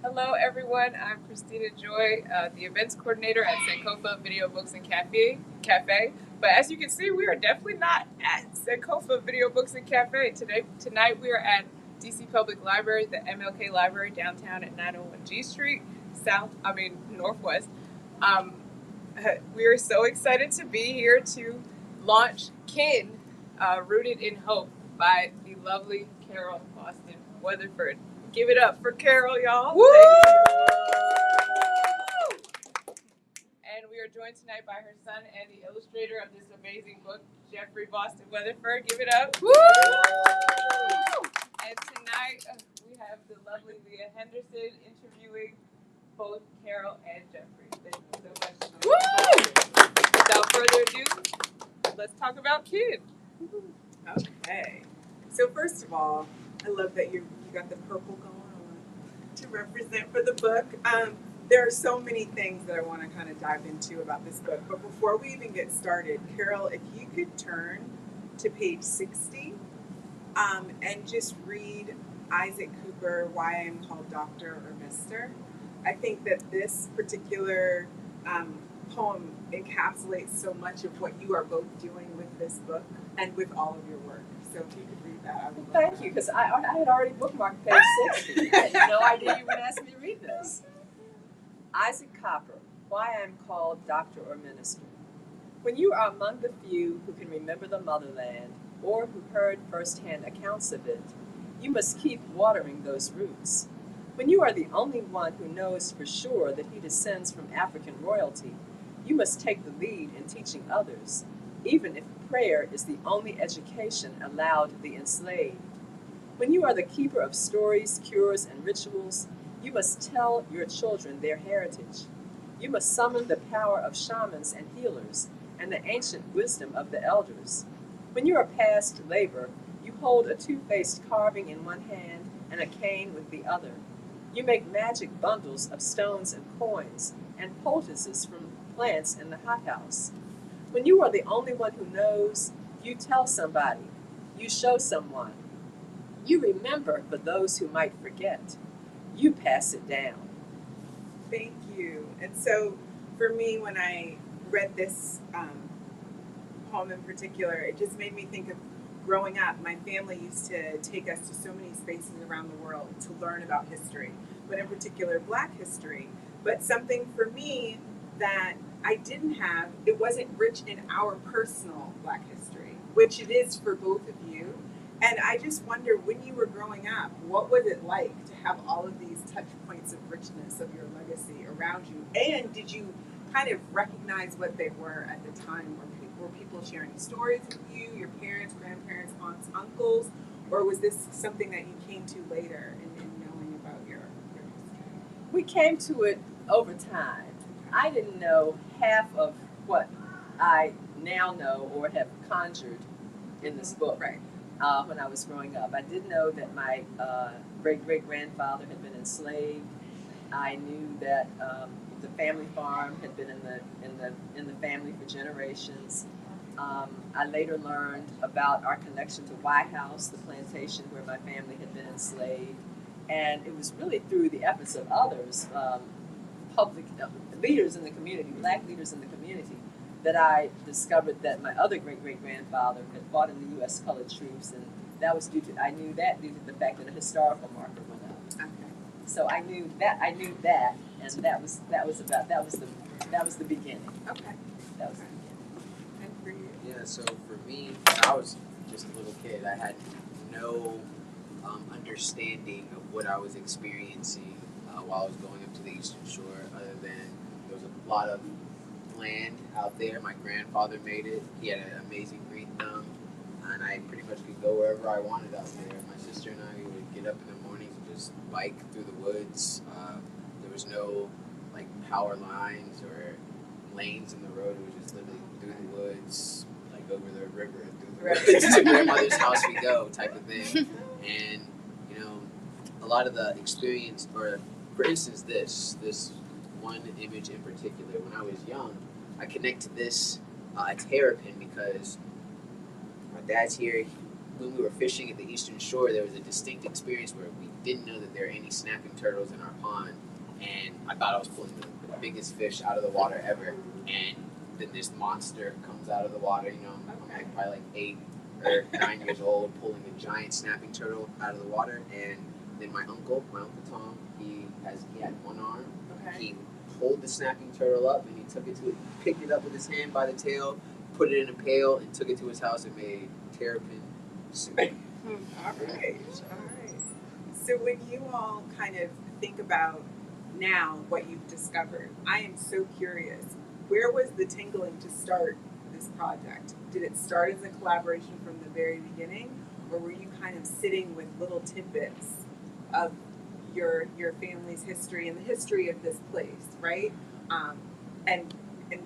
Hello, everyone. I'm Christina Joy, the events coordinator at Sankofa Video Books and Cafe. But as you can see, we are definitely not at Sankofa Video Books and Cafe today. Tonight, we are at DC Public Library, the MLK Library, downtown at 901 G Street, Northwest. Um, we are so excited to be here to launch Kin, Rooted in Hope, by the lovely Carole Boston Weatherford. Give it up for Carole, y'all. Woo! And we are joined tonight by her son and the illustrator of this amazing book, Jeffery Boston Weatherford. Give it up. Woo! And tonight we have the lovely Leah Henderson interviewing both Carole and Jeffery. Thank you so much. Woo! Without further ado, let's talk about kids. Okay. So first of all, I love that you got the purple going on to represent for the book. There are so many things that I want to kind of dive into about this book. But before we even get started, Carole, if you could turn to page 60 and just read Isaac Cooper, Why I Am Called Doctor or Mister. I think that this particular poem encapsulates so much of what you are both doing with this book and with all of your work. So if you could read that, I would love Thank that. you, because I had already bookmarked page 60. I had no idea you were going to ask me to read this. Isaac Cooper, Why I Am Called Doctor or Minister. When you are among the few who can remember the motherland or who heard firsthand accounts of it, you must keep watering those roots. When you are the only one who knows for sure that he descends from African royalty, you must take the lead in teaching others, even if prayer is the only education allowed the enslaved. When you are the keeper of stories, cures, and rituals, you must tell your children their heritage. You must summon the power of shamans and healers and the ancient wisdom of the elders. When you are past labor, you hold a two-faced carving in one hand and a cane with the other. You make magic bundles of stones and coins and poultices from plants in the hothouse. When you are the only one who knows, you tell somebody, you show someone. You remember for those who might forget. You pass it down. Thank you. And so for me, when I read this poem in particular, it just made me think of growing up. My family used to take us to so many spaces around the world to learn about history, but in particular Black history. But something for me that I didn't have, it wasn't rich in our personal Black history, which it is for both of you. And I just wonder, when you were growing up, what was it like to have all of these touch points of richness of your legacy around you? And did you kind of recognize what they were at the time? Were people sharing stories with you, your parents, grandparents, aunts, uncles? Or was this something that you came to later in knowing about your history? We came to it over time. I didn't know half of what I now know or have conjured in this book. Right. When I was growing up, I did know that my great-great-grandfather had been enslaved. I knew that the family farm had been in the family for generations. I later learned about our connection to White House, the plantation where my family had been enslaved, and it was really through the efforts of others, public leaders in the community, Black leaders in the community, that I discovered that my other great-great-grandfather had fought in the U.S. colored troops, and that was I knew that due to the fact that a historical marker went up. Okay. So I knew that, and that was the beginning. Okay. That was the beginning. And for you? Yeah, so for me, when I was just a little kid, I had no understanding of what I was experiencing while I was going up to the Eastern Shore, other than there was a lot of land out there. My grandfather made it. He had an amazing green thumb, and I pretty much could go wherever I wanted out there. My sister and I would get up in the mornings and just bike through the woods. There was no like power lines or lanes in the road. It was just literally through the woods, like over the river and through the woods to grandmother's house we go type of thing. And you know, a lot of the experience, or for instance, this one image in particular, when I was young, I connect to this terrapin because my dad's here. when we were fishing at the Eastern Shore, there was a distinct experience where we didn't know that there were any snapping turtles in our pond, and I thought I was pulling the biggest fish out of the water ever, and then this monster comes out of the water. You know, I'm like probably like 8 or 9 years old, pulling a giant snapping turtle out of the water, and then my uncle Tom, he had one arm. Okay. He pulled the snapping turtle up, and he picked it up with his hand by the tail, put it in a pail, and took it to his house and made terrapin soup. All right. So when you all kind of think about now what you've discovered, I am so curious. Where was the tingling to start this project? Did it start as a collaboration from the very beginning, or were you kind of sitting with little tidbits of your family's history and the history of this place, right? And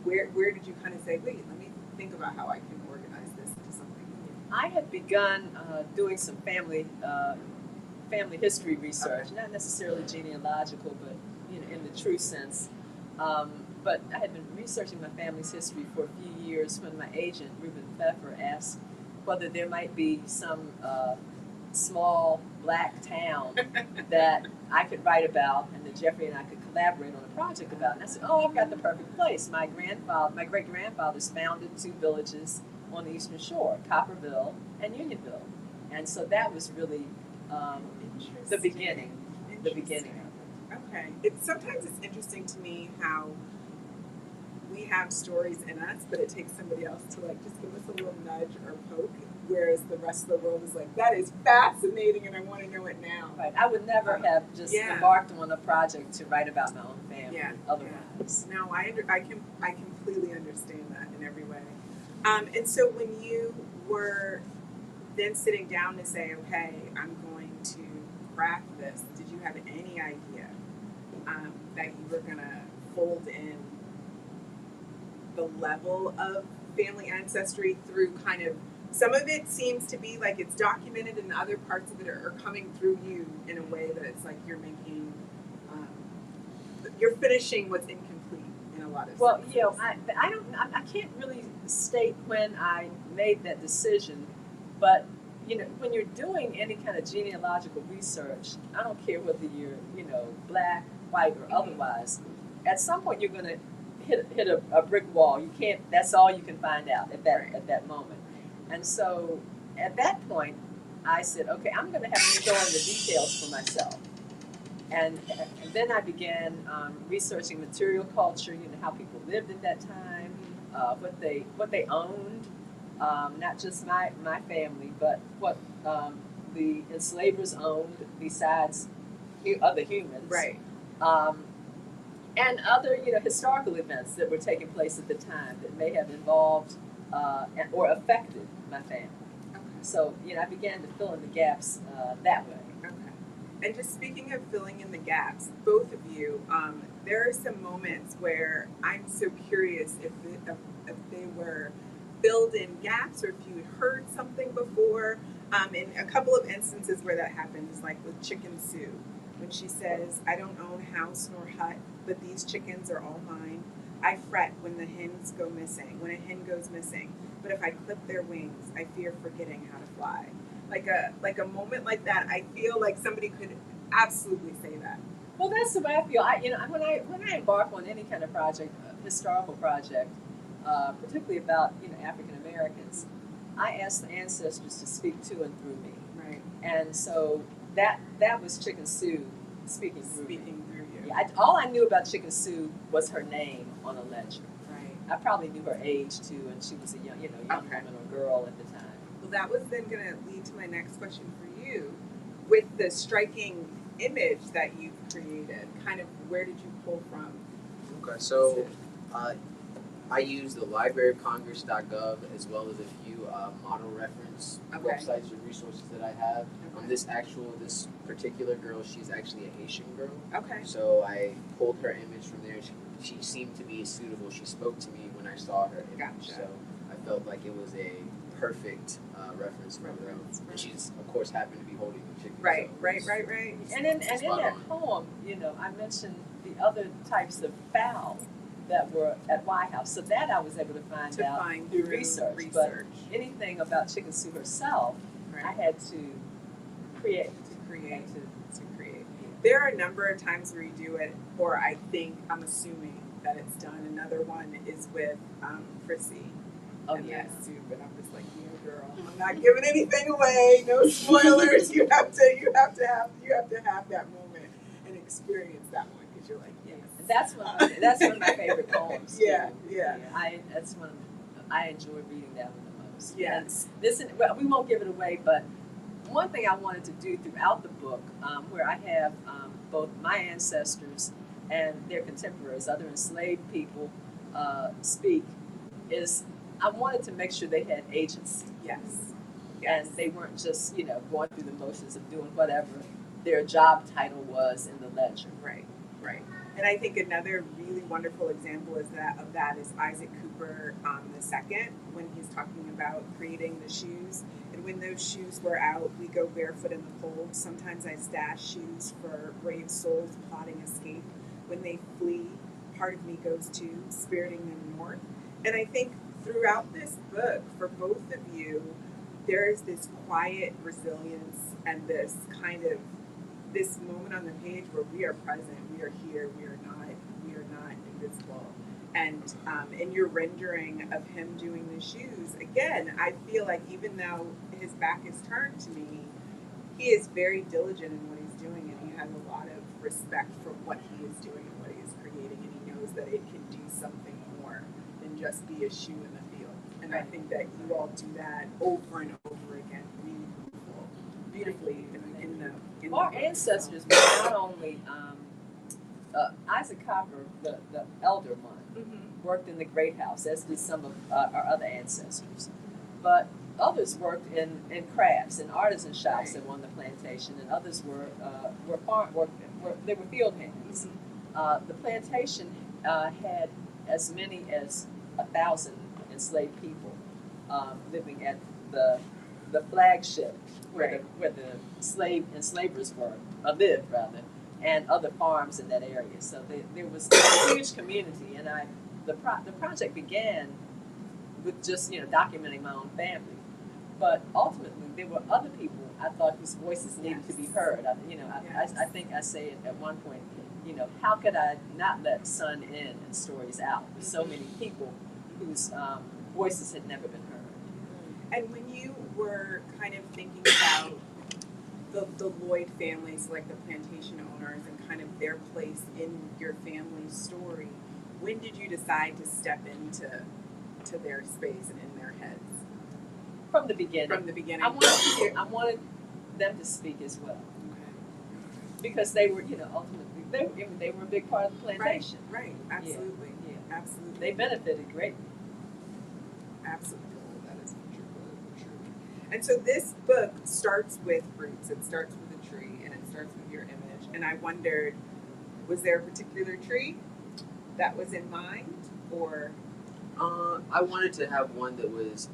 where did you kind of say, wait, let me think about how I can organize this into something new? I had begun doing some family history research, not necessarily genealogical, but in the true sense. But I had been researching my family's history for a few years when my agent, Reuben Pfeffer, asked whether there might be some small black town that I could write about and that Jeffrey and I could collaborate on a project about. And I said, oh, I've got the perfect place. My great-grandfathers founded 2 villages on the Eastern Shore, Copperville and Unionville. And so that was really the beginning. The beginning of it. Okay. Sometimes it's interesting to me how we have stories in us, but it takes somebody else to like just give us a little nudge or poke, whereas the rest of the world is like, that is fascinating and I want to know it now. Right. I would never have just embarked on a project to write about my own family otherwise. No, I completely understand that in every way. And so when you were then sitting down to say, okay, I'm going to craft this, did you have any idea that you were going to fold in the level of family ancestry through kind of, some of it seems to be like it's documented and other parts of it are coming through you in a way that it's like you're making, you're finishing what's incomplete in a lot of senses. I can't really state when I made that decision, but when you're doing any kind of genealogical research, I don't care whether you're, black, white, or otherwise, at some point you're going to hit a brick wall. You can't. That's all you can find out at that moment. And so at that point, I said, okay, I'm going to have to fill in the details for myself. And then I began researching material culture. How people lived at that time, what they owned, not just my family, but what the enslavers owned besides other humans. Right. And other, historical events that were taking place at the time that may have involved or affected my family. Okay. So, I began to fill in the gaps that way. Okay. And just speaking of filling in the gaps, both of you, there are some moments where I'm so curious if they were filled in gaps or if you had heard something before. In a couple of instances where that happens, like with Chicken Sue, when she says, I don't own house nor hut, but these chickens are all mine. I fret when the hens go missing, when a hen goes missing. But if I clip their wings, I fear forgetting how to fly. Like a moment like that, I feel like somebody could absolutely say that. Well, that's the way I feel. When I embark on any kind of project, historical project, particularly about African Americans, I ask the ancestors to speak to and through me. Right. And so that was Chicken Sue speaking through you. Yeah, all I knew about Chicken Sue was her name on a ledger. Right. I probably knew her age too, and she was a young woman or girl at the time. Well, that was then going to lead to my next question for you. With the striking image that you've created, kind of where did you pull from? Okay, so I use the libraryofcongress.gov as well as a few model reference websites or resources that I have. This particular girl, she's actually a Haitian girl. Okay. So I pulled her image from there. She seemed to be suitable. She spoke to me when I saw her image. Gotcha. So I felt like it was a perfect reference for her. And she's, of course, happened to be holding the chicken. Right. And in that poem, I mentioned the other types of fowl that were at White House. So that I was able to find out through research. But anything about Chicken Sue herself, I had to create. To create. There are a number of times where you do it, or I'm assuming that it's done. Another one is with Chrissy. Oh, and yeah. that soup, and I'm just like, yeah, girl, I'm not giving anything away. No spoilers. You have to have that moment and experience that one because you're like, yes. That's one of my favorite poems. Yeah, too. yeah. I enjoy reading that one the most. Yes. And we won't give it away, but one thing I wanted to do throughout the book, where I have both my ancestors and their contemporaries, other enslaved people, speak, is I wanted to make sure they had agency. Yes. And they weren't just, going through the motions of doing whatever their job title was in the ledger. Right. And I think another really wonderful example of that is Isaac Cooper II, when he's talking about creating the shoes. And when those shoes were out, we go barefoot in the cold. Sometimes I stash shoes for brave souls plotting escape. When they flee, part of me goes too, spiriting them north. And I think throughout this book, for both of you, there is this quiet resilience and this moment on the page where we are present, we are here, we are not invisible. And in your rendering of him doing the shoes, again, I feel like even though his back is turned to me, he is very diligent in what he's doing, and he has a lot of respect for what he is doing and what he is creating, and he knows that it can do something more than just be a shoe in the field. And I think that you all do that over and over again, beautifully in the Our ancestors were not only Isaac Copper, the elder one, worked in the great house, as did some of our other ancestors. But others worked in crafts and artisan shops that were on the plantation, and others were field hands. The plantation had as many as 1,000 enslaved people living at the flagship where the enslavers lived rather, and other farms in that area. So there was a huge community, and the project began with just documenting my own family, but ultimately there were other people I thought whose voices needed to be heard. I think I say it at one point. How could I not let sun in and stories out with so many people whose voices had never been heard? And when you were kind of thinking about the Lloyd families, like the plantation owners, and kind of their place in your family's story, when did you decide to step into their space and in their heads? From the beginning. I wanted them to speak as well. Okay. Because they were, ultimately, they were a big part of the plantation. Right. Absolutely. Yeah. Absolutely. They benefited greatly. Absolutely. That is true. And so this book starts with roots. It starts with a tree, and it starts with your image. And I wondered, was there a particular tree that was in mind, or? I wanted to have one that was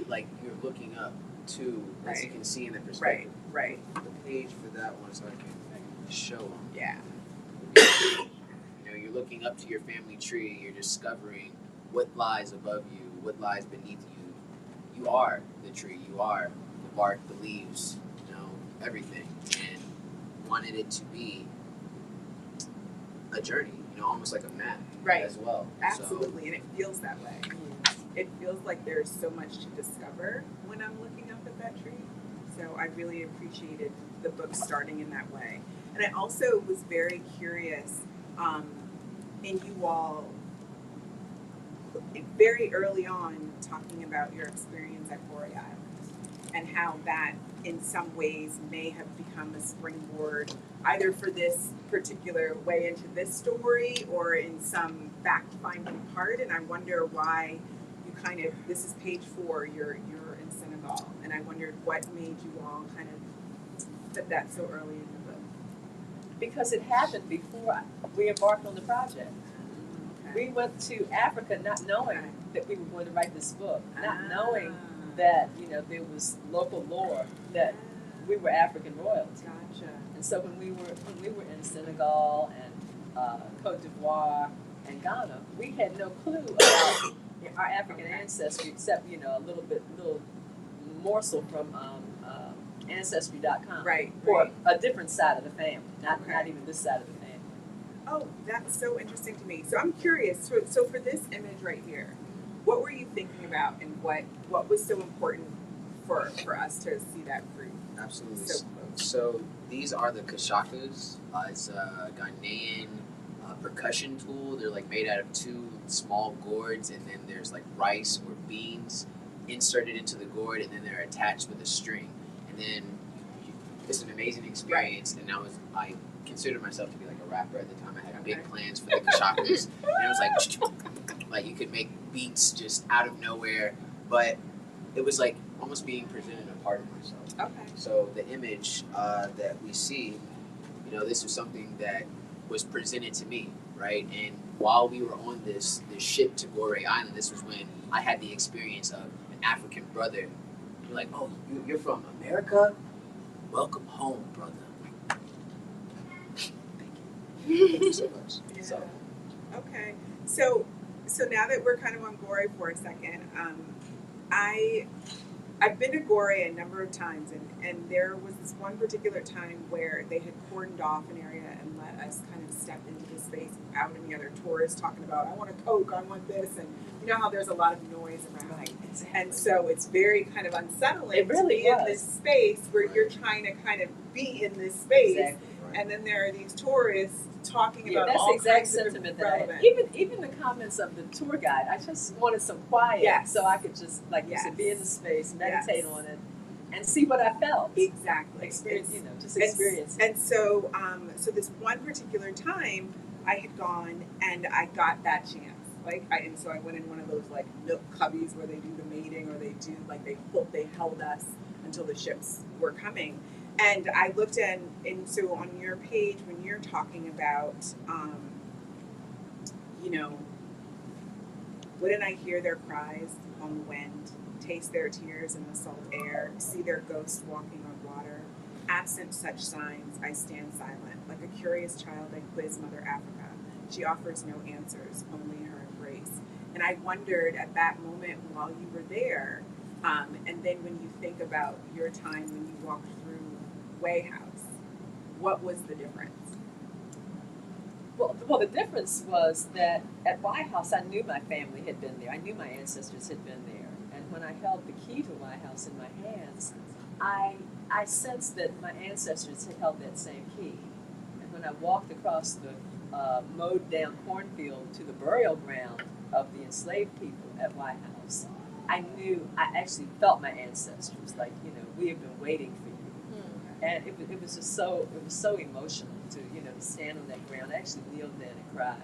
like you're looking up to, as you can see in the perspective. Right. The page for that one, so I can show them. Yeah. You're looking up to your family tree. You're discovering what lies above you, what lies beneath you. You are the tree. You are the bark, the leaves, everything. And wanted it to be a journey, almost like a map as well. Absolutely, and it feels that way. It feels like there's so much to discover when I'm looking up at that tree. So I really appreciated the book starting in that way. And I also was very curious in you all very early on talking about your experience at Goree Island and how that in some ways may have become a springboard either for this particular way into this story or in some fact-finding part. And I wonder why you this is page 4, you're in Senegal, and I wondered what made you all kind of put that so early in the book. Because it happened before we embarked on the project. Okay. We went to Africa not knowing that we were going to write this book, not knowing that there was local lore that we were African royalty. Gotcha. And so when we were in Senegal and Cote d'Ivoire and Ghana, we had no clue about our African ancestry except a little morsel from Ancestry.com. Right. For Right. a different side of the family, not Okay. even this side of the family. Oh, that's so interesting to me. So I'm curious. So for this image right here, what were you thinking about, and what was so important for us to see that fruit Absolutely. so close? So these are the kashakas. It's a Ghanaian percussion tool. They're like made out of two small gourds, and then there's like rice or beans inserted into the gourd, and then they're attached with a string. And then it's an amazing experience. And I considered myself to be like a rapper at the time. I had big plans for the kashakas, and it was like you could make beats just out of nowhere, but it was like almost being presented a part of myself. Okay. So the image that we see, this was something that was presented to me, right? And while we were on this ship to Gorée Island, this was when I had the experience of an African brother. You're like, oh, you're from America? Welcome home, brother. Thank you. Thank you so much. Yeah. So, Okay. So now that we're kind of on Gorée for a second, I've been to Gorée a number of times, and there was this one particular time where they had cordoned off an area and let us kind of step into the space without any other tourists talking about, I want a Coke, I want this, and you know how there's a lot of noise around. Right, exactly. And so it's very kind of unsettling It really to be was. in this space where you're trying to kind of be in this space, Exactly. and then there are these tourists talking Yeah, about that's all the exact kinds of sentiment that I had. irrelevant. Even the comments of the tour guide, I just wanted some quiet, Yes. so I could just, like you Yes. said, be in the space, meditate Yes. on it, and see what I felt. Exactly. Experience, It's- just experience it. And so, so this one particular time, I had gone and I got that chance. And so I went in one of those like milk cubbies where they do the mating, or they do like they held us until the ships were coming. And I looked and so on your page when you're talking about, wouldn't I hear their cries on the wind, taste their tears in the salt air, see their ghosts walking on water? Absent such signs, I stand silent, like a curious child I quiz Mother Africa. She offers no answers, only her embrace. And I wondered at that moment while you were there, and then when you think about your time when you walked through Way House, what was the difference? Well, the difference was that at White House, I knew my family had been there. I knew my ancestors had been there. And when I held the key to White House in my hands, I sensed that my ancestors had held that same key. And when I walked across the mowed down cornfield to the burial ground of the enslaved people at White House, I actually felt my ancestors, like, we have been waiting for you. And it was just so emotional to stand on that ground. I actually kneeled there and cried.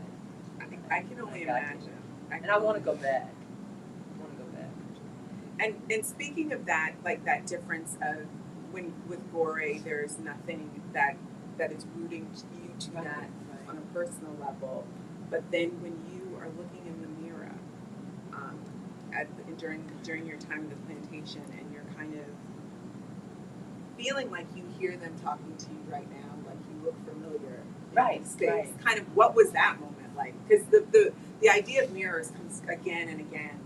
I can only imagine. And I want to go back. And speaking of that, like that difference of when with Gorée, there's nothing that is rooting you to that on a personal level. But then when you are looking in the mirror during your time in the plantation, and you're kind of feeling like you hear them talking to you right now, like you look familiar. Right. Space. Right. Kind of, what was that moment like? Because the idea of mirrors comes again and again,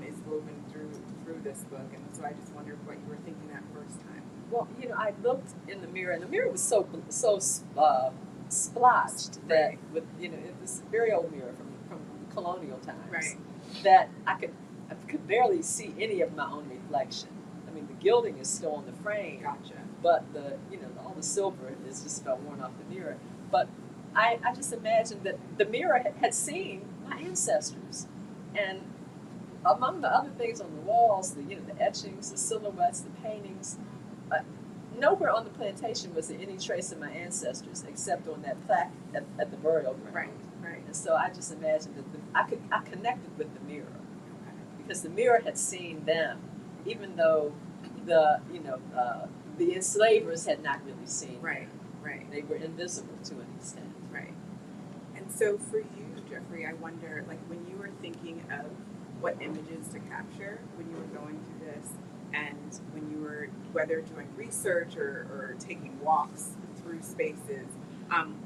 is woven through this book, and so I just wondered what you were thinking that first time. Well, I looked in the mirror, and the mirror was so splotched that with it was a very old mirror from colonial times, Right. that I could barely see any of my own reflection. I mean, the gilding is still on the frame. Gotcha. But all the silver is just about worn off the mirror. But I just imagined that the mirror had seen my ancestors, and among the other things on the walls, the etchings, the silhouettes, the paintings, nowhere on the plantation was there any trace of my ancestors except on that plaque at the burial ground. Right. And so I just imagined that I connected with the mirror, because the mirror had seen them, even though the enslavers had not really seen them. Right. They were invisible to an extent. Right. And so for you, Jeffrey, I wonder, like, when you were thinking of what images to capture when you were going through this, and when you were, whether doing research or taking walks through spaces,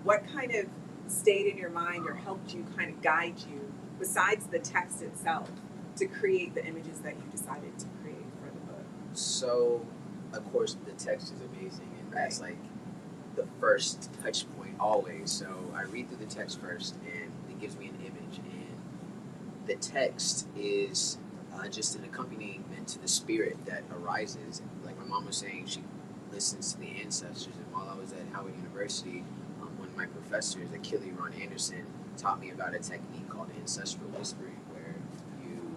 what kind of stayed in your mind or helped you kind of guide you, besides the text itself, to create the images that you decided to create for the book? So of course, the text is amazing, and that's like the first touch point always. So I read through the text first, and it gives me an image, and the text is just an accompaniment to the spirit that arises. Like my mom was saying, she listens to the ancestors, and while I was at Howard University, one of my professors, Achille Ron Anderson, taught me about a technique called ancestral whispering, where you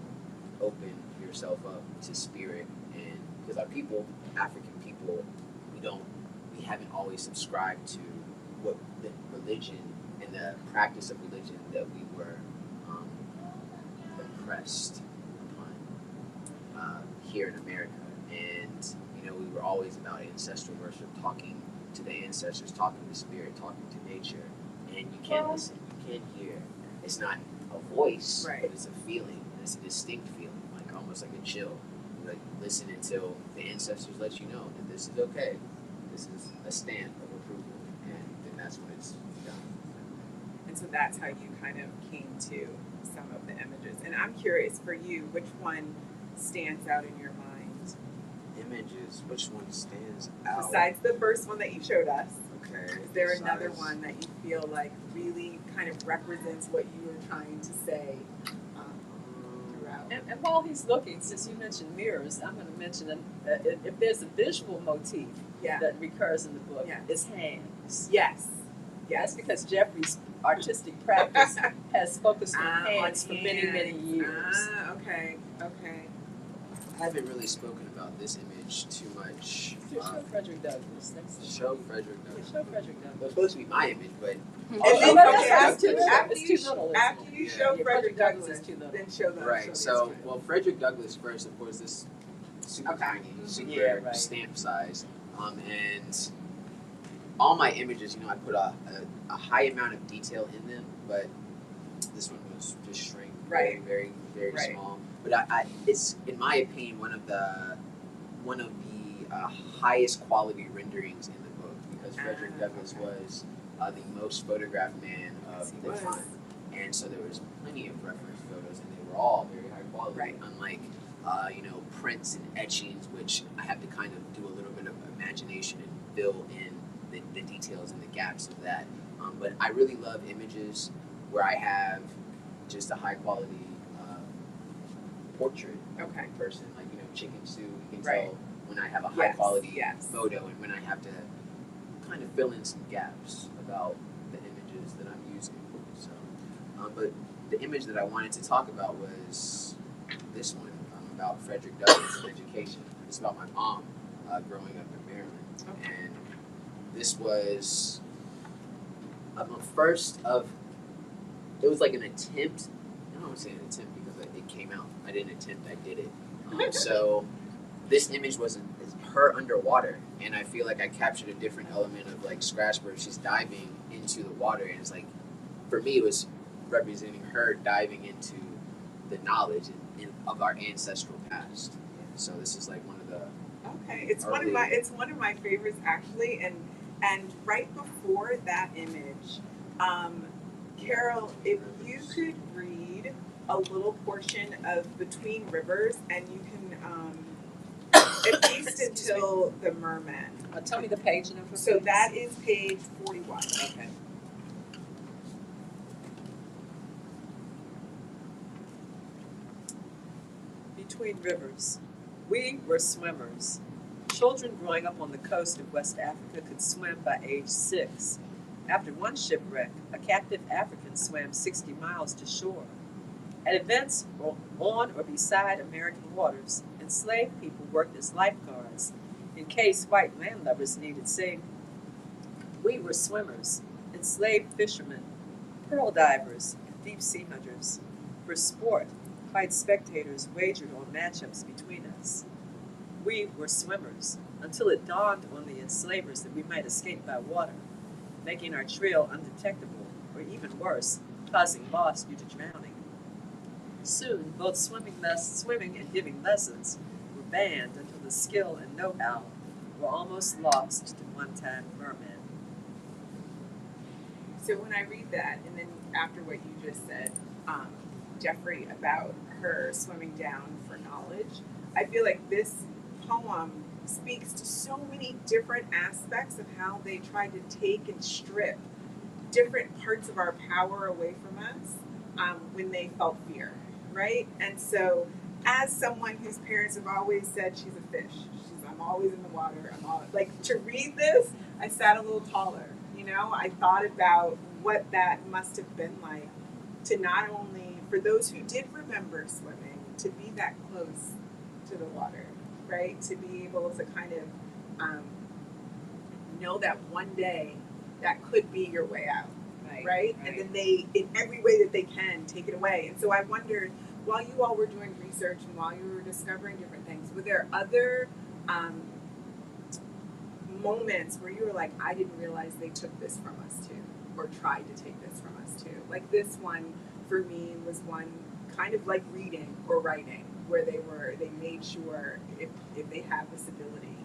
open yourself up to spirit. And because our people, African people, we haven't always subscribed to what the religion and the practice of religion that we were impressed upon here in America. And we were always about ancestral worship, talking to the ancestors, talking to spirit, talking to nature. And you can listen, you can hear. It's not a voice, but it's a feeling. It's a distinct feeling, like almost like a chill. You like listen until the ancestors let you know that this is okay. This is a stamp of approval, and then that's when it's done. And so that's how you kind of came to some of the images. And I'm curious for you, which one stands out in your mind? Images, which one stands out? Besides the first one that you showed us. Okay. Is there another one that you feel like really kind of represents what you were trying to say throughout? And while he's looking, since you mentioned mirrors, I'm going to mention that if there's a visual motif that recurs in the book, it's hands. Yes. That's because Jeffrey's artistic practice has focused on hands for many, many years. Okay. I haven't really spoken about this image too much. Show Frederick Douglass. Show Frederick Douglass. Show Frederick Douglass. It was supposed to be my image, but After you show Frederick Douglass, Douglass, then show them. Right. So, Frederick Douglass first, of course, this super tiny, super stamp size, and all my images, I put a high amount of detail in them, but this one was just shrink, very, very, very small. But it's, in my opinion, one of the highest quality renderings in the book, because Frederick Douglass was the most photographed man of the time, and so there was plenty of reference photos, and they were all very high quality, unlike prints and etchings, which I have to kind of do a little bit of imagination and fill in the details and the gaps of that. But I really love images where I have just a high quality portrait person, like chicken soup. You can tell when I have a high quality photo, and when I have to kind of fill in some gaps about the images that I'm using. So, but the image that I wanted to talk about was this one, about Frederick Douglass and education. It's about my mom growing up in Maryland, and this was first of. It was like an attempt. I don't want to say an attempt because it came out. I didn't attempt. I did it. So this image was her underwater, and I feel like I captured a different element of like Scratchbird. She's diving into the water, and it's like, for me, it was representing her diving into the knowledge of our ancestral past. So this is like one of the it's one of my favorites actually, and right before that image, Carole, if you could read a little portion of Between Rivers, and you can at least until the merman. Tell me the page number. So that is page 41. Okay. Between Rivers. We were swimmers. Children growing up on the coast of West Africa could swim by age 6. After one shipwreck, a captive African swam 60 miles to shore. At events on or beside American waters, enslaved people worked as lifeguards in case white landlubbers needed saving. We were swimmers, enslaved fishermen, pearl divers, and deep-sea hunters. For sport, white spectators wagered on matchups between us. We were swimmers until it dawned on the enslavers that we might escape by water, making our trail undetectable, or even worse, causing loss due to drowning. Soon, both swimming and giving lessons were banned until the skill and know-how were almost lost to one-time mermen. So when I read that, and then after what you just said, Jeffrey, about her swimming down for knowledge, I feel like this poem speaks to so many different aspects of how they tried to take and strip different parts of our power away from us when they felt fear, right? And so, as someone whose parents have always said she's a fish, I'm always in the water, I'm all like, to read this, I sat a little taller. You know, I thought about what that must have been like to not only, for those who did remember swimming, to be that close to the water, right? To be able to kind of know that one day that could be your way out, right? And then they, in every way that they can, take it away. And so I wondered, while you all were doing research and while you were discovering different things, were there other moments where you were like, I didn't realize they took this from us too, or tried to take this from us too? Like this one, for me, was one kind of like reading or writing, where they made sure if they have this ability,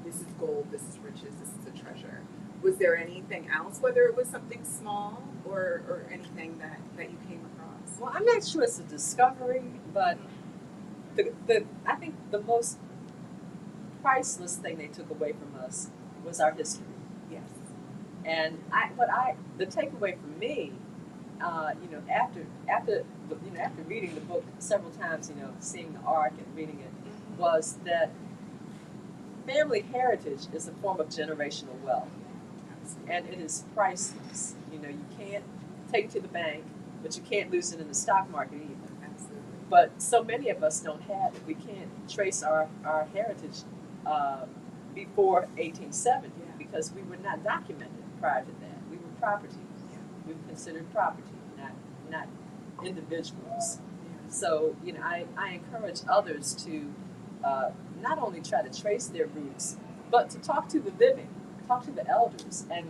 this is gold, this is riches, this is a treasure. Was there anything else, whether it was something small or anything that you came across? Well, I'm not sure it's a discovery, but I think the most priceless thing they took away from us was our history. Yes. And the takeaway for me, after reading the book several times, seeing the arc and reading it, was that family heritage is a form of generational wealth, and it is priceless. You can't take it to the bank, but you can't lose it in the stock market either. Absolutely. But so many of us don't have it. We can't trace our heritage before 1870 because we were not documented prior to that. We were property. Yeah. We were considered property, not individuals. Yeah. So I encourage others to not only try to trace their roots, but to talk to the living, talk to the elders, and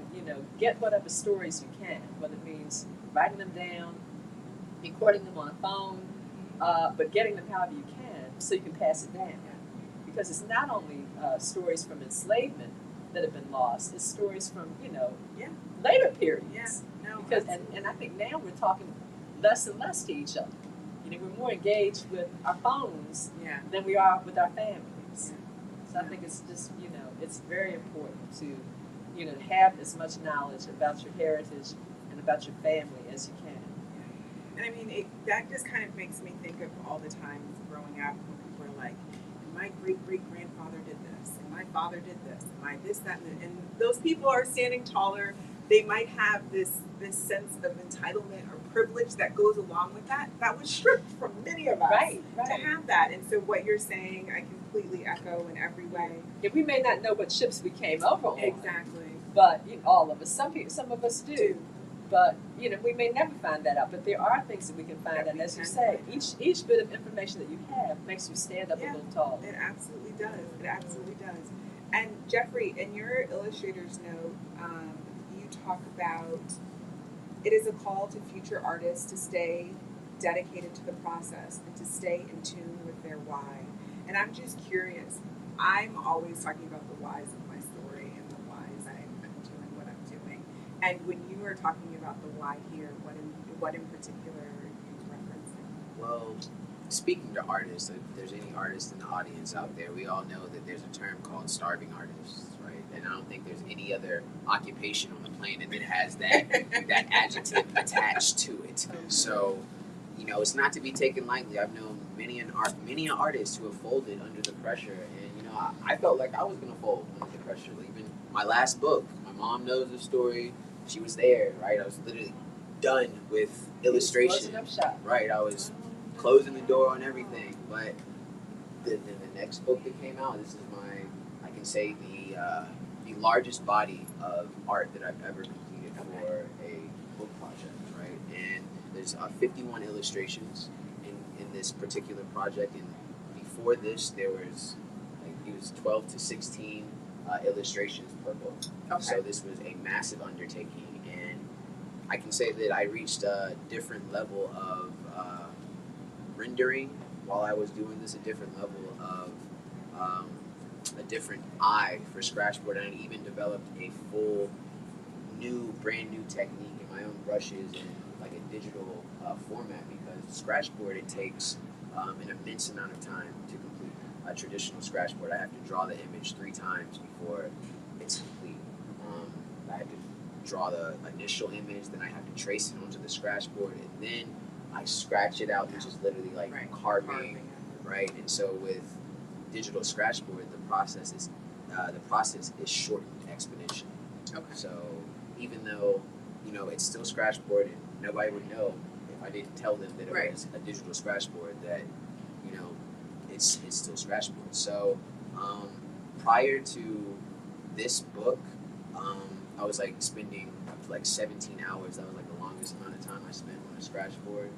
get whatever stories you can. Whether it means writing them down, recording them on a phone, but getting them however you can, so you can pass it down. Because it's not only stories from enslavement that have been lost; it's stories from later periods. Yeah. No. Because and I think now we're talking less and less to each other. We're more engaged with our phones than we are with our families. Yeah. So I think it's just it's very important to have as much knowledge about your heritage and about your family as you can. And I mean, that just kind of makes me think of all the times growing up when people are like, my great-great-grandfather did this, and my father did this, and my this, that, and those people are standing taller. They might have this sense of entitlement or privilege that goes along with that. That was stripped from many of us to have that. And so what you're saying, I completely echo in every way. Yeah, we may not know what ships we came over on. Exactly. But all of us, some of us do. But we may never find that out. But there are things that we can find, and as you say, each bit of information that you have makes you stand up a little tall. It absolutely does. It absolutely does. And Jeffrey, in your illustrator's note, you talk about it is a call to future artists to stay dedicated to the process and to stay in tune with their why. And I'm just curious. I'm always talking about the whys of my story and the whys I'm doing what I'm doing. And when you were talking about the why here, what in particular are you referencing? Well, speaking to artists, if there's any artists in the audience out there, we all know that there's a term called starving artists, right? And I don't think there's any other occupation on the planet that has that adjective attached to it. So, it's not to be taken lightly. I've known many an artist who have folded under the pressure, and I felt like I was gonna fold under the pressure. Even my last book, my mom knows the story. She was there, right? I was literally done with illustration, right? I was closing the door on everything. But the next book that came out, this is I can say the largest body of art that I've ever completed for a book project, right? And there's 51 illustrations in this particular project, and before this there was it was 12 to 16 illustrations per book. Okay. So this was a massive undertaking, and I can say that I reached a different level of rendering while I was doing this, a different level of a different eye for scratchboard, and I even developed a full brand new technique in my own brushes and like a digital format, because scratchboard, it takes an immense amount of time to complete. a traditional scratch board, I have to draw the image 3 times before it's complete. I have to draw the initial image, then I have to trace it onto the scratch board, and then I scratch it out, which is literally like carving, right? And so with digital scratch board, the process is shortened exponentially. Okay. So even though, you know, it's still scratch board, and nobody would know if I didn't tell them that it was a digital scratch board, that, you know, it's still scratch board. So prior to this book, I was like spending up to like 17 hours. That was like the longest amount of time I spent on a scratch board.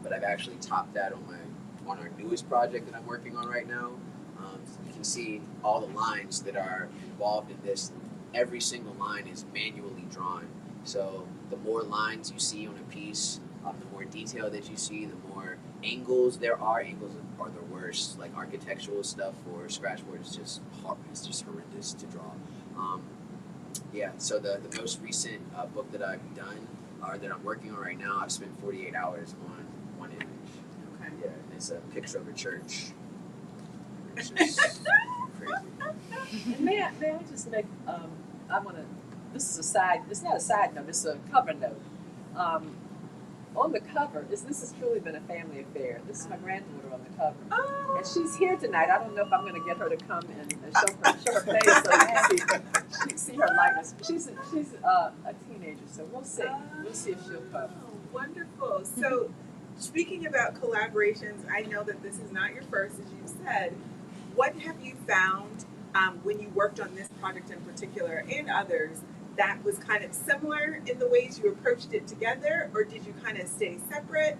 But I've actually topped that on our newest project that I'm working on right now. You can see all the lines that are involved in this. Every single line is manually drawn. So the more lines you see on a piece, the more detail that you see, the more angles there are. Angles are the worst. Like architectural stuff for scratch board is just hard. It's just horrendous to draw. So the most recent book that I've done, or that I'm working on right now, I've spent 48 hours on one image. Okay. Yeah, and it's a picture of a church. It's just crazy. May I just make, I want to, this is a side, it's not a side note, it's a cover note. On the cover, this has truly been a family affair. This is my granddaughter on the cover. Oh. And she's here tonight. I don't know if I'm going to get her to come and show her face so you can see her likeness. She's a teenager, so we'll see. We'll see if she'll come. Wonderful. So, speaking about collaborations, I know that this is not your first, as you said. What have you found when you worked on this project in particular and others that was kind of similar in the ways you approached it together, or did you kind of stay separate,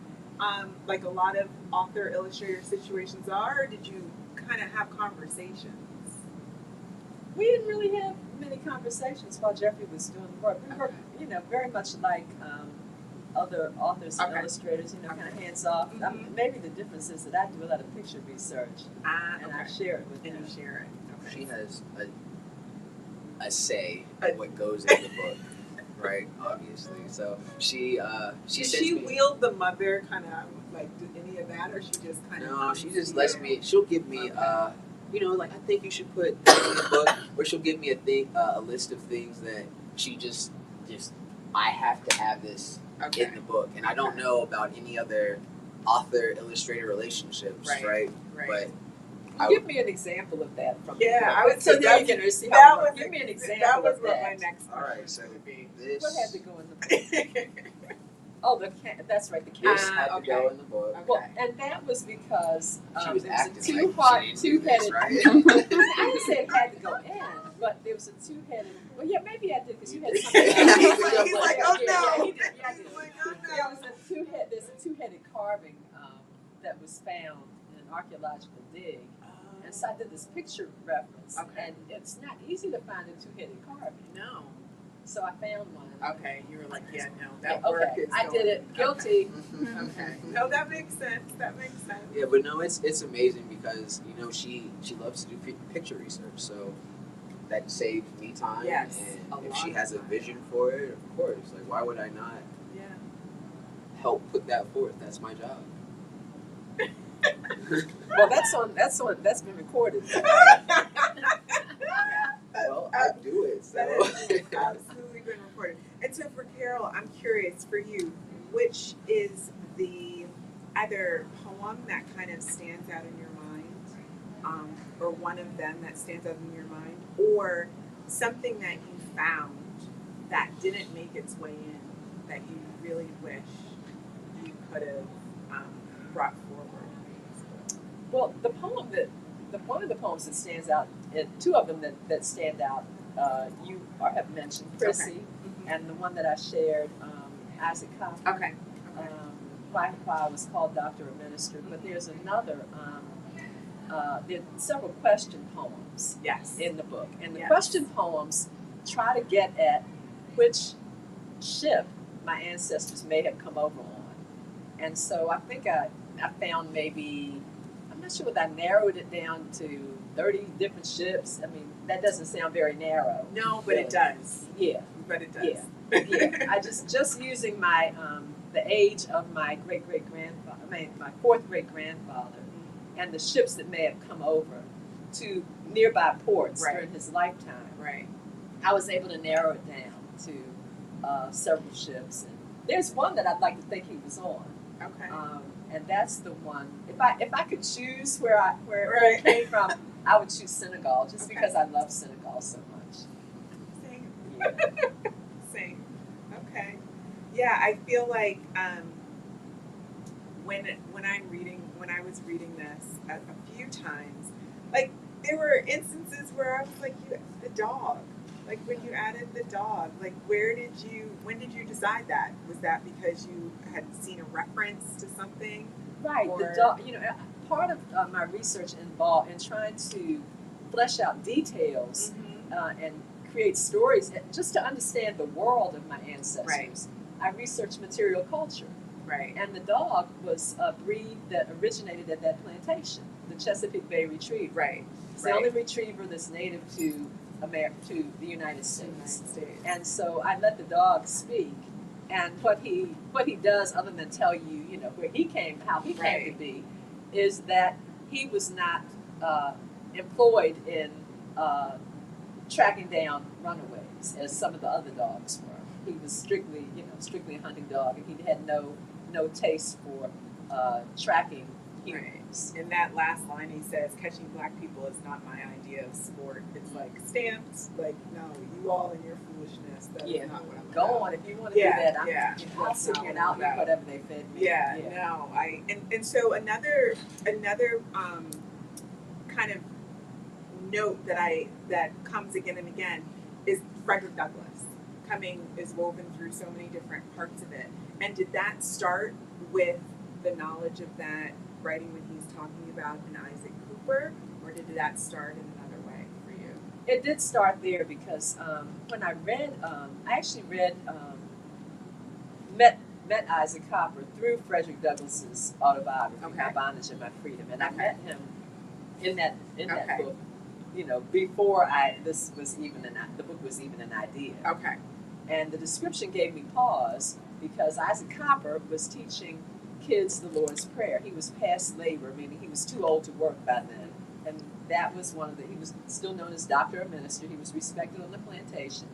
like a lot of author-illustrator situations are, or did you kind of have conversations? We didn't really have many conversations while Jeffrey was doing the work. We were, you know, very much like other authors and illustrators, you know, kind of hands off. Maybe the difference is that I do a lot of picture research, and I share it with them. And you share it. Okay. She has a say in what goes in the book, right? Obviously. So she Does she wield the mother kind of like do any of that, or she just kind of? No, she just lets me. She'll give me you know, like I think you should put this in the book, or she'll give me a list of things that she just I have to have this in the book, and I don't know about any other author-illustrator relationships, right? But give me an example of that from I would so say now you can see how give me an example that was of what that. my next all right, so would be. this. What had to go in the book? Oh, that's right, the This camera. had to go in the book. Well, and that was because She was there was acting a like she didn't do this, two-headed. right? I didn't say it had to go in, but there was a two-headed. Well, yeah, maybe I did because you had something. He's like, oh no. Yeah, he did. Yeah, I did. He's like, oh There was there's a two-headed carving that was found in an archaeological dig. And so I did this picture reference. And it's not easy to find a two-headed carving. No. So I found one. Okay, you were like, yeah, no, that work is I did it. Guilty. Okay. No, that makes sense. That makes sense. Yeah, but no, it's amazing because, you know, she loves to do picture research, so that saved me time. Yes, and if she has a vision for it, of course. Like, why would I not help put that forth? That's my job. Well, that's been recorded. Well, I do it. So. That is absolutely been recorded. And so for Carole, I'm curious for you, which is the either poem that kind of stands out in your mind, or one of them that stands out in your mind, or something that you found that didn't make its way in that you really wish you could have brought forward? Well, one of the poems that stands out, two of them that stand out, you have mentioned Prissy, and the one that I shared, Isaac Copper. Okay. Why I was called Doctor or Minister, but there's another. There are several question poems in the book, and the question poems try to get at which ship my ancestors may have come over on, and so I think I found maybe. I'm not sure whether I narrowed it down to 30 different ships. I mean, that doesn't sound very narrow. No, but it does. Yeah. But it does. Yeah. I just using my the age of my my fourth great grandfather, and the ships that may have come over to nearby ports Right. during his lifetime, Right. I was able to narrow it down to several ships. And there's one that I'd like to think he was on, Okay. and that's the one. If I could choose where Right. it came from, I would choose Senegal, just Okay. because I love Senegal so much. Same. Yeah. Same. Okay. Yeah, I feel like when I was reading this a few times, like there were instances where I was like, the dog. Like when you added the dog, like when did you decide that? Was that because you had seen a reference to something? Right. Or- The dog. Part of my research involved in trying to flesh out details and create stories, just to understand the world of my ancestors. Right. I researched material culture, Right. and the dog was a breed that originated at that plantation, the Chesapeake Bay Retriever. Right. It's the only retriever that's native to the United States. And so I let the dog speak, and what he does, other than tell you, where he came, how he came to be, is that he was not employed in tracking down runaways as some of the other dogs were. He was strictly a hunting dog, and he had no taste for tracking humans. In that last line, he says, "Catching black people is not my idea of sport. It's like stamped. Like, no, you all in your foolishness. That's not what I'm Go about." on if you want to do that. I'll That's sit not here and what I'll I'm eat about. whatever they fed me. No, and so another kind of note that comes again and again is Frederick Douglass is woven through so many different parts of it. And did that start with the knowledge of that writing when he's talking about an Isaac Cooper, or did that start in another way for you? It did start there because when I read, I actually met Isaac Cooper through Frederick Douglass's autobiography, My Bondage and My Freedom, and I met him in that book. Before the book was even an idea. Okay. And the description gave me pause because Isaac Cooper was teaching kids the Lord's Prayer. He was past labor, meaning he was too old to work by then. And that was he was still known as Doctor or Minister. He was respected on the plantation.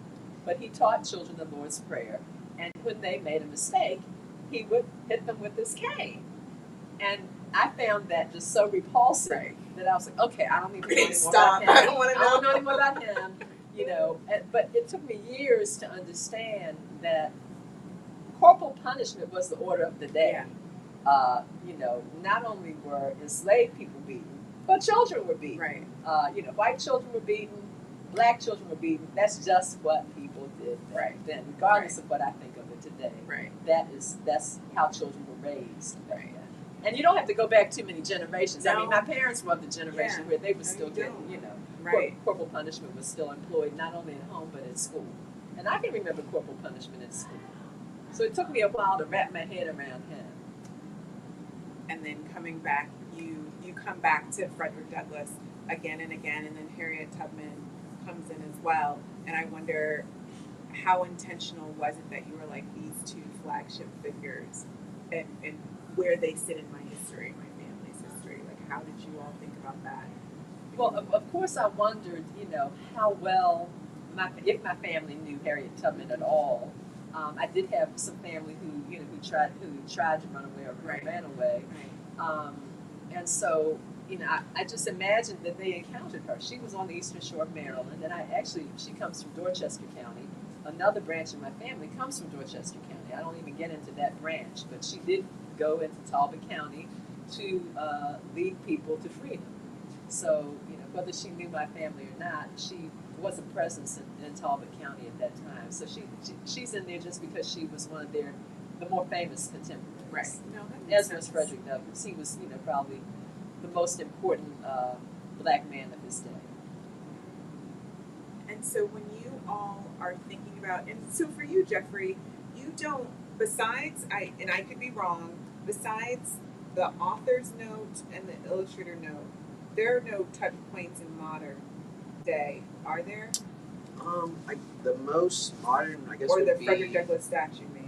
But he taught children the Lord's Prayer. And when they made a mistake, he would hit them with his cane. And I found that just so repulsive that I was like, okay, I don't need to know anymore about him. I don't want to know. I don't know anymore about him. But it took me years to understand that corporal punishment was the order of the day. Not only were enslaved people beaten, but children were beaten. Right. White children were beaten, black children were beaten. That's just what people did back then, regardless of what I think of it today. Right. That's how children were raised back Right. then. And you don't have to go back too many generations. No. I mean, my parents were of the generation where they were still getting, corporal punishment was still employed not only at home but at school. And I can remember corporal punishment at school. So it took me a while to wrap my head around him. And then coming back, you come back to Frederick Douglass again and again, and then Harriet Tubman comes in as well. And I wonder, how intentional was it that you were like these two flagship figures, and where they sit in my history, my family's history? Like, how did you all think about that? Well, of course, I wondered, how well if my family knew Harriet Tubman at all. I did have some family who tried to run away or ran away, and so I just imagined that they encountered her. She was on the eastern shore of Maryland, and she comes from Dorchester County. Another branch of my family comes from Dorchester County. I don't even get into that branch, but she did go into Talbot County to lead people to freedom. So, whether she knew my family or not, she was a presence in Talbot County at that time. So she's in there just because she was one of the more famous contemporaries. Right. No, that makes As was sense. Frederick Douglass. He was, probably the most important black man of his day. And so when you all are thinking about, and so for you, Jeffrey, you don't, besides, I could be wrong, besides the author's note and the illustrator note, there are no touch points in modern day, are there? Like the most modern, I guess, Or would the be Frederick Douglass statue, maybe.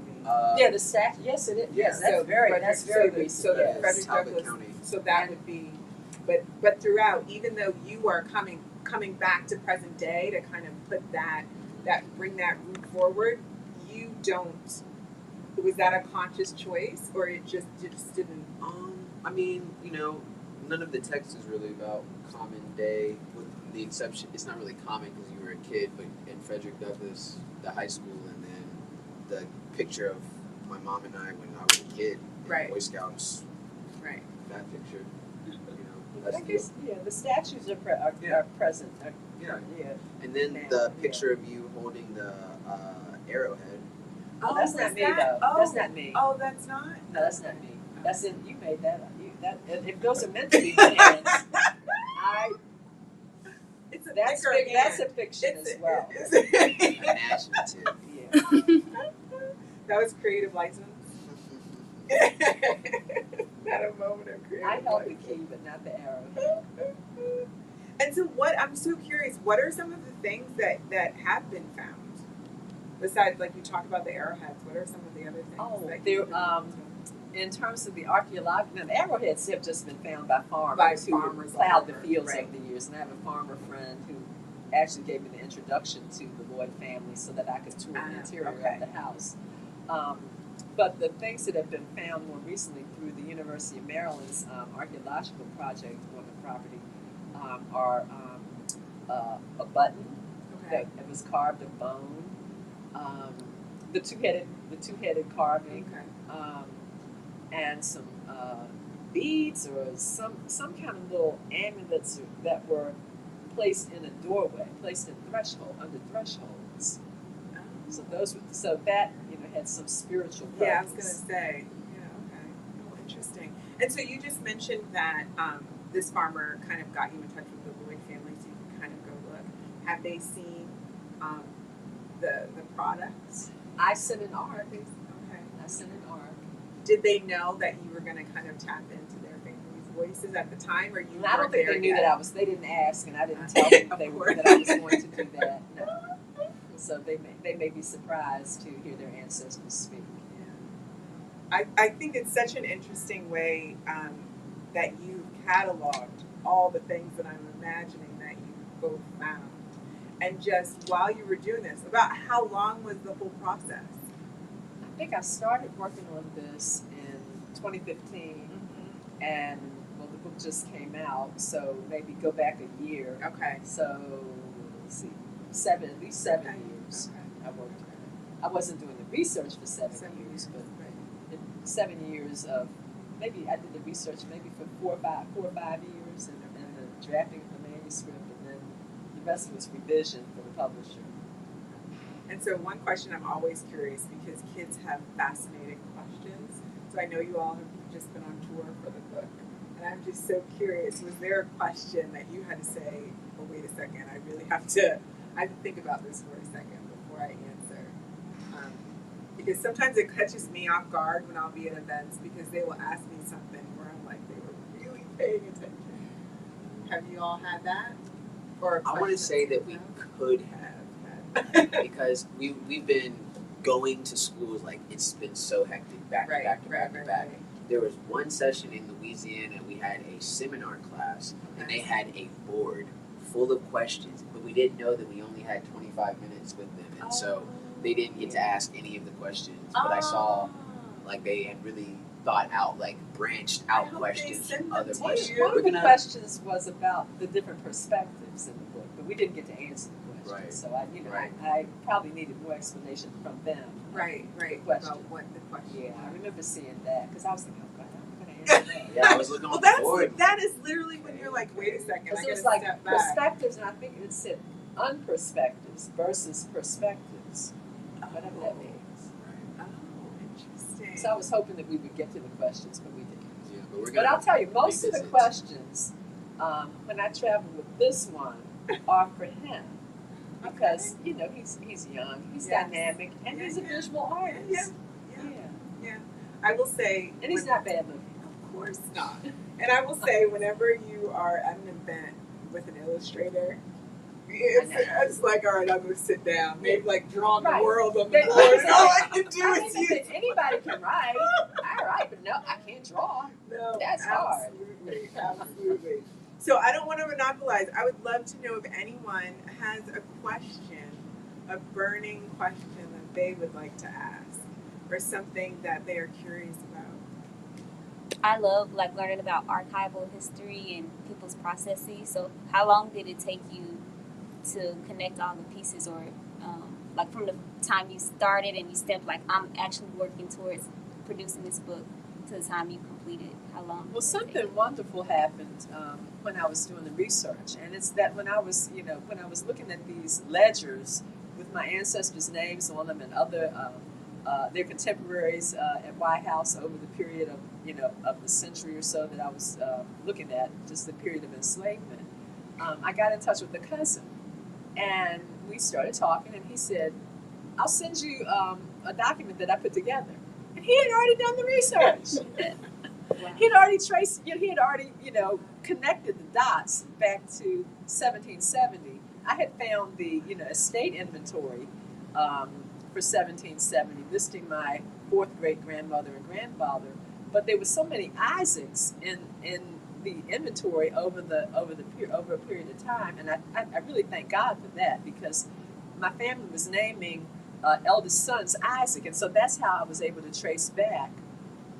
The statue. Yes, it is. Yes, that's very recent. So the Yes. Frederick Talbot Douglass, County. so that would be but throughout, even though you are coming back to present day to kind of put that bring that root forward, you don't. Was that a conscious choice, or it just didn't? I mean, none of the text is really about common day, with the exception, it's not really common because you were a kid, but in Frederick Douglass, the high school, and then the picture of my mom and I when I was a kid, in Right. Boy Scouts, Right. that picture, I that's guess, the statues are Yeah. present. Yeah. Yeah. And then Now, the yeah. picture of you holding the arrowhead. Oh, that's was not me, that? though. Oh, That's not me. Oh, that's not. No, that's not me. That's in. You made that up. If those are meant to be hands, It's a that's thicker hand. that's a fiction as well. Imaginative. Yeah. That was creative license. Not a moment of creative I held the license. key, but not the arrow. And so, I'm so curious. What are some of the things that have been found? Besides, like you talk about the arrowheads, what are some of the other things? Oh, that there. you've been In terms of the archaeological, the arrowheads have just been found by farmers, By who farmers plowed the all over, fields right. over the years. And I have a farmer friend who actually gave me the introduction to the Lloyd family so that I could tour the interior okay. of the house. But the things that have been found more recently through the University of Maryland's archaeological project on the property are a button Okay. that was carved of bone, the two-headed carving, Okay. and some beads or some kind of little amulets that were placed in a doorway, placed in under thresholds. So that had some spiritual purpose. Yeah, I was gonna say. Yeah. Okay. Oh, interesting. And so you just mentioned that this farmer kind of got you in touch with the Lloyd family, so you can kind of go look. Have they seen the products? I sent an arc. Okay. I sent an arc. Did they know that you were going to kind of tap into their family's voices at the time, or you? And I don't think they knew yet? that I was. They didn't ask, and I didn't tell them Of that course. I was going to do that. No. So they may be surprised to hear their ancestors speak. I think it's such an interesting way that you've cataloged all the things that I'm imagining that you both found. And just while you were doing this, about how long was the whole process? I think I started working on this in 2015, and the book just came out, so maybe go back a year. Okay. So let's see, at least seven years. Okay. I worked on it. I wasn't doing the research for seven years, but in 7 years of maybe I did the research maybe for 4 or 5 years, and the drafting of the manuscript, and then the rest was revision for the publisher. And so one question I'm always curious, because kids have fascinating questions. So I know you all have just been on tour for the book, and I'm just so curious. Was there a question that you had to say, "Oh, wait a second, I really have to think about this for a second before I answer"? Because sometimes it catches me off guard when I'll be at events, because they will ask me something where I'm like, they were really paying attention. Have you all had that? Or I want to say that we could have had, because we've been going to schools, like it's been so hectic, back to back. There was one session in Louisiana, we had a seminar class, and they had a board full of questions, but we didn't know that we only had 25 minutes with them, and so they didn't get to ask any of the questions. But I saw, like, they had really thought out, like, branched out questions from other questions. One of the questions was about the different perspectives in the book, but we didn't get to answer the question. Right. So I probably needed more explanation from them. Right. Question. About what the question Yeah, was. I remember seeing that, because I was thinking, oh God, I'm going to answer that. Yeah, I was looking on Well, the board. that is literally when you're like, wait a second, I Because gotta it was like step back. perspectives, and I think it said unperspectives versus perspectives, whatever that means. Oh, interesting. So I was hoping that we would get to the questions, but we didn't. Yeah, but we're But gonna I'll tell you, most of the revisit. questions, when I travel with this one, are for him. Because, he's young, he's Yes. dynamic, and he's a visual artist. Yeah. I will say, And he's not bad looking. of course not. And I will say, whenever you are at an event with an illustrator, It's like, all right, I'll go sit down. They've like drawn the Right. world on the They- board. And all I can do I is think use. that anybody can write. I write, but no, I can't draw. No, That's hard. absolutely, absolutely. So I don't want to monopolize. I would love to know if anyone has a question, a burning question that they would like to ask, or something that they are curious about. I love like learning about archival history and people's processes. So, how long did it take you to connect all the pieces, or like from the time you started and you stepped like I'm actually working towards producing this book to the time you completed? How long? Well, something wonderful happened when I was doing the research, and it's that when I was looking at these ledgers with my ancestors' names on them and other their contemporaries at White House over the period of the century or so that I was looking at, just the period of enslavement, I got in touch with a cousin, and we started talking, and he said, "I'll send you a document that I put together," and he had already done the research. Wow. He had already traced, he had already, connected the dots back to 1770. I had found the, estate inventory for 1770, listing my fourth great grandmother and grandfather, but there were so many Isaacs in the inventory over a period of time, and I really thank God for that, because my family was naming eldest sons Isaac, and so that's how I was able to trace back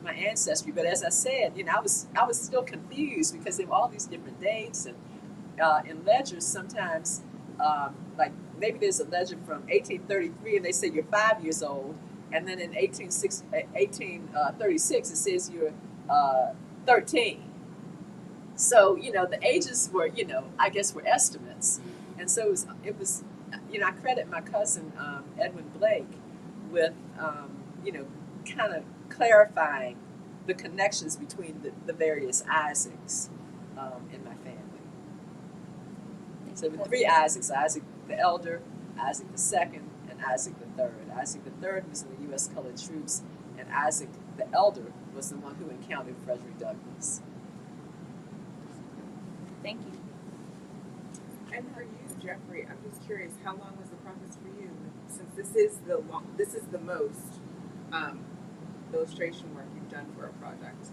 my ancestry. But as I said, I was still confused because there were all these different dates, and in ledgers sometimes, like maybe there's a ledger from 1833 and they say you're 5 years old, and then in 1836 it says you're 13. So the ages were I guess were estimates, and so it was I credit my cousin Edwin Blake with kind of clarifying the connections between the various Isaacs in my family. So the three Isaacs: Isaac the Elder, Isaac the Second, and Isaac the Third. Isaac the Third was in the U.S. colored troops, and Isaac the Elder was the one who encountered Frederick Douglass. Thank you. And for you, Jeffrey, I'm just curious, how long was the process for you? Since this is the most illustration work you've done for a project.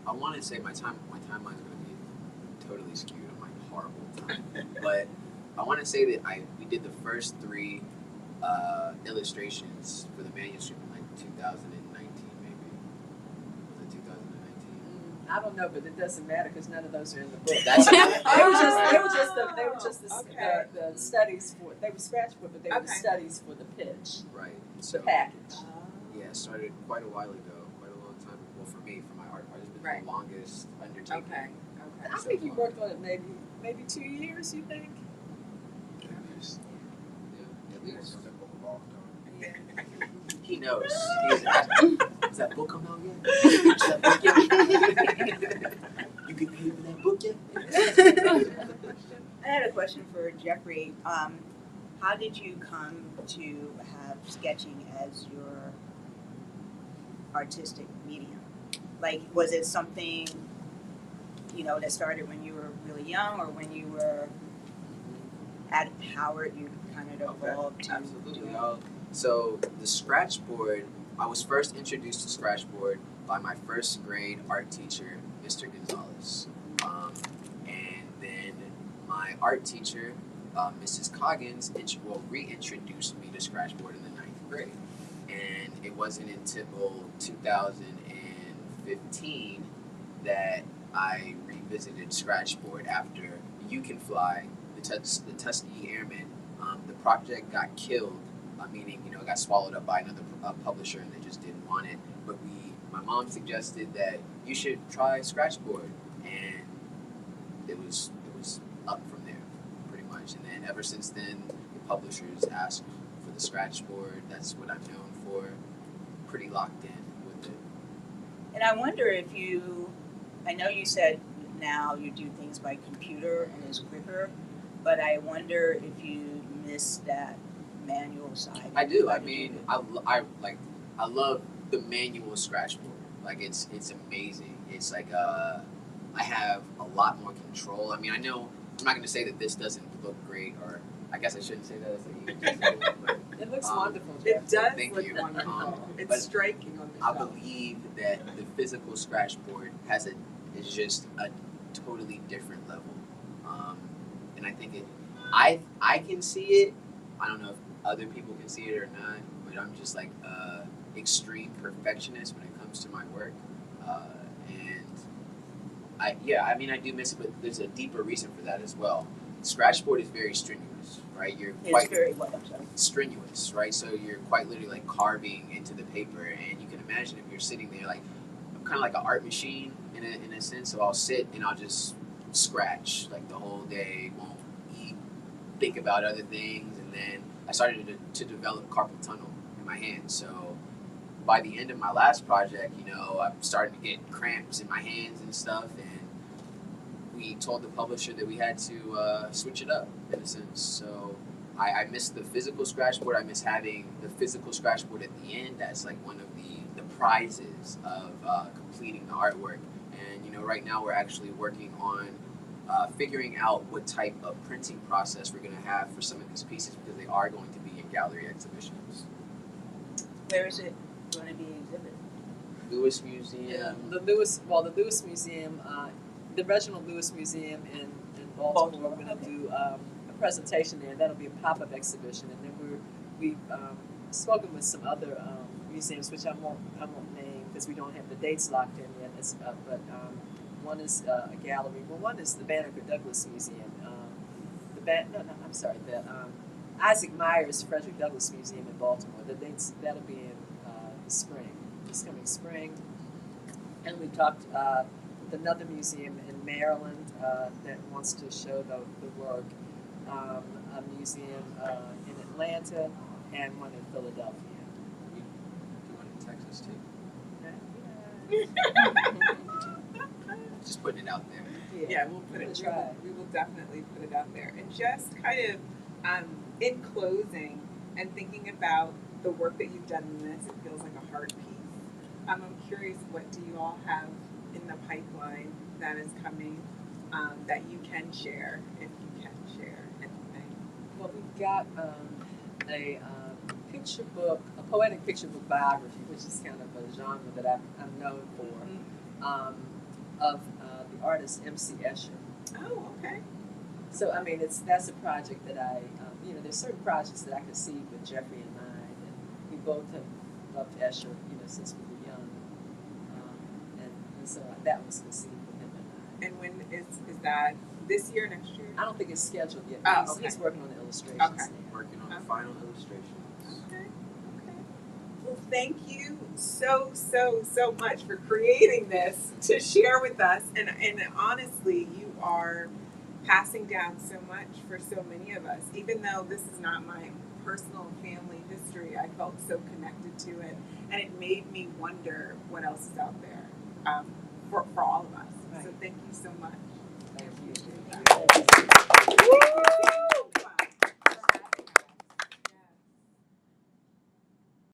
I want to say my timeline's going to be totally skewed. I'm like horrible time, but I want to say that we did the first three illustrations for the manuscript in like 2019, maybe. Was it 2019? I don't know, but it doesn't matter because none of those are in the book. That's they were just the studies for. They were scratchbook, but they were the studies for the pitch, right. the So package. yeah, it started quite a while ago, quite a long time ago. Well, for me, for my art, it's been Right. the longest undertaking. Okay. I think you worked on it maybe 2 years. You think? Yeah, at least. Yeah. He knows. Is that book come out yet? You get paid for that book yet? I had a question for Jeffrey. How did you come to have sketching as your artistic medium? Like, was it something, that started when you were really young, or when you were at Howard, you kind of evolved to Absolutely. do it? So the scratchboard, I was first introduced to scratchboard by my first grade art teacher, Mr. Gonzalez. And then my art teacher, Mrs. Coggins, reintroduced me to scratchboard in the 9th grade. And it wasn't until 2015 that I revisited scratchboard after You Can Fly, the Tuskegee Airmen. The project got killed, meaning it got swallowed up by another publisher, and they just didn't want it. But my mom suggested that you should try scratchboard, and it was up from there, pretty much. And then ever since then, the publishers asked for the scratchboard. That's what I'm known for. Pretty locked in with it. And I wonder if I know you said now you do things by computer and it's quicker, but I wonder if you miss that manual side. I do. I mean, I love the manual scratchboard. Like it's amazing. It's like I have a lot more control. I mean, I know I'm not going to say that this doesn't look great, or I guess I shouldn't say that. It's like, but, It looks wonderful, It Jeff. does Thank look you. wonderful. But It's striking on the I shelf. believe that the physical scratch board is just a totally different level, and I think I can see it. I don't know if other people can see it or not, but I'm just like extreme perfectionist when it comes to my work, and I do miss it, but there's a deeper reason for that as well. Scratch board is very strenuous, right? You're quite It's very what, I'm sorry. strenuous, right? So you're quite literally like carving into the paper, and you can imagine if you're sitting there, like I'm kind of like an art machine in a sense. So I'll sit and I'll just scratch like the whole day, won't eat, think about other things, and then I started to develop carpal tunnel in my hands. So by the end of my last project, I'm starting to get cramps in my hands and stuff, and we told the publisher that we had to switch it up in a sense. So I miss the physical scratch board. I miss having the physical scratch board at the end. That's like one of the prizes of completing the artwork. And right now we're actually working on figuring out what type of printing process we're going to have for some of these pieces, because they are going to be in gallery exhibitions. Where is it going to be exhibited? Lewis Museum. Yeah, the Lewis Museum, the Reginald Lewis Museum in Baltimore. We're going to do a presentation there. That'll be a pop-up exhibition, and then we've spoken with some other museums, which I won't name because we don't have the dates locked in yet. But one is a gallery. Well, one is the Frederick Douglass Museum. The Isaac Myers Frederick Douglass Museum in Baltimore. The dates that'll be in the spring, this coming spring. And we talked with another museum in Maryland that wants to show the work. A museum in Atlanta and one in Philadelphia. You one in Texas too. Just putting it out there. Yeah, we'll put it. We will definitely put it out there. And just kind of in closing, and thinking about the work that you've done in this, it feels like a heart piece. I'm curious, what do you all have in the pipeline that is coming that you can share, if you can share anything? Well, we've got a picture book, a poetic picture book biography, which is kind of a genre that I'm known for, of the artist M.C. Escher. Oh, okay. So, I mean, that's a project that there's certain projects that I could see with Jeffrey in mind, and we both have loved Escher, since we were young, and so that was conceived with him in mind. And when is that? This year, next year? I don't think it's scheduled yet. Oh, okay. He's working on the illustrations. Okay. now. Working on the final illustrations. Okay. Well, thank you so much for creating this to share with us. And honestly, you are passing down so much for so many of us. Even though this is not my personal family history, I felt so connected to it. And it made me wonder what else is out there for all of us. Right. So thank you so much.